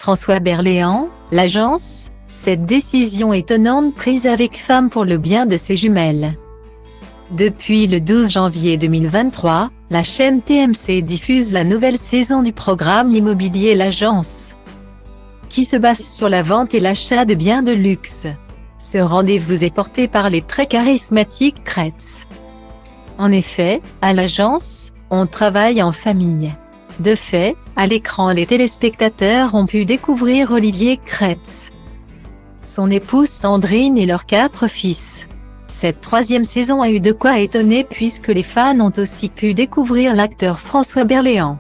François Berléand, l'agence, cette décision étonnante prise avec femme pour le bien de ses jumelles. Depuis le 12 janvier 2023, la chaîne TMC diffuse la nouvelle saison du programme immobilier L'Agence, qui se base sur la vente et l'achat de biens de luxe. Ce rendez-vous est porté par les très charismatiques Kretz. En effet, à l'agence, on travaille en famille. De fait, à l'écran les téléspectateurs ont pu découvrir Olivier Kretz, son épouse Sandrine et leurs 4 fils. Cette 3e saison a eu de quoi étonner puisque les fans ont aussi pu découvrir l'acteur François Berléand.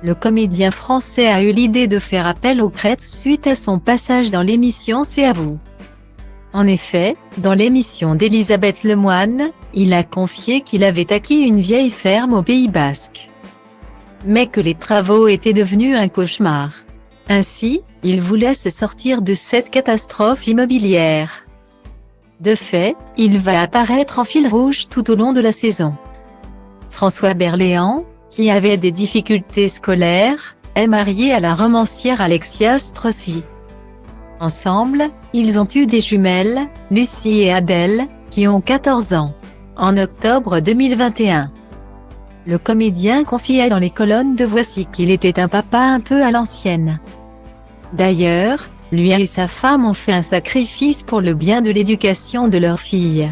Le comédien français a eu l'idée de faire appel aux Kretz suite à son passage dans l'émission C'est à vous. En effet, dans l'émission d'Elisabeth Lemoine, il a confié qu'il avait acquis une vieille ferme au Pays Basque, mais que les travaux étaient devenus un cauchemar. Ainsi, il voulait se sortir de cette catastrophe immobilière. De fait, il va apparaître en fil rouge tout au long de la saison. François Berléand, qui avait des difficultés scolaires, est marié à la romancière Alexia Strozzi. Ensemble, ils ont eu des jumelles, Lucie et Adèle, qui ont 14 ans. En octobre 2021, le comédien confiait dans les colonnes de Voici qu'il était un papa un peu à l'ancienne. D'ailleurs, lui et sa femme ont fait un sacrifice pour le bien de l'éducation de leur fille.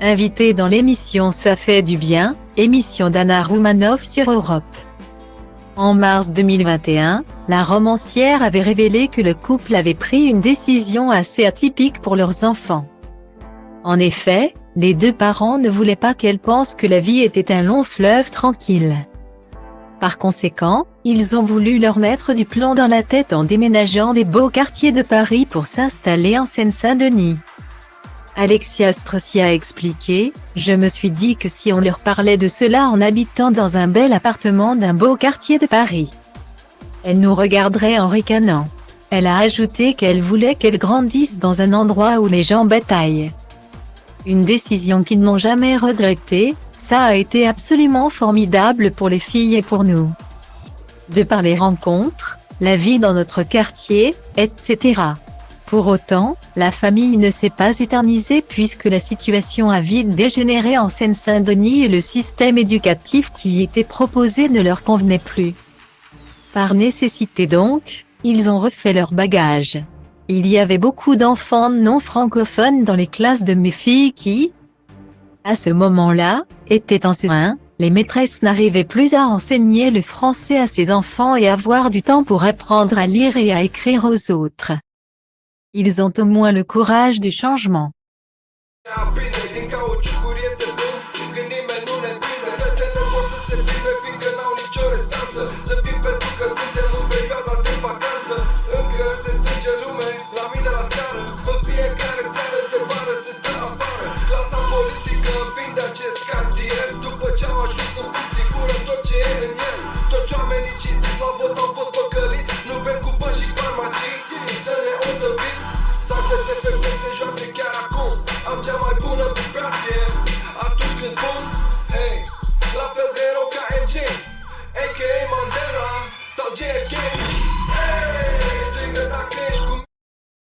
Invité dans l'émission Ça fait du bien, émission d'Anna Roumanoff sur Europe. En mars 2021, la romancière avait révélé que le couple avait pris une décision assez atypique pour leurs enfants. En effet, les 2 parents ne voulaient pas qu'elle pense que la vie était un long fleuve tranquille. Par conséquent, ils ont voulu leur mettre du plomb dans la tête en déménageant des beaux quartiers de Paris pour s'installer en Seine-Saint-Denis. Alexia Strozzi a expliqué « Je me suis dit que si on leur parlait de cela en habitant dans un bel appartement d'un beau quartier de Paris, elle nous regarderait en ricanant. » Elle a ajouté qu'elle voulait qu'elles grandissent dans un endroit où les gens bataillent. Une décision qu'ils n'ont jamais regrettée, ça a été absolument formidable pour les filles et pour nous. De par les rencontres, la vie dans notre quartier, etc. Pour autant, la famille ne s'est pas éternisée puisque la situation a vite dégénéré en Seine-Saint-Denis et le système éducatif qui y était proposé ne leur convenait plus. Par nécessité donc, ils ont refait leur bagage. Il y avait beaucoup d'enfants non francophones dans les classes de mes filles qui, à ce moment-là, étaient en CE1, les maîtresses n'arrivaient plus à enseigner le français à ces enfants et avoir du temps pour apprendre à lire et à écrire aux autres. Ils ont au moins le courage du changement.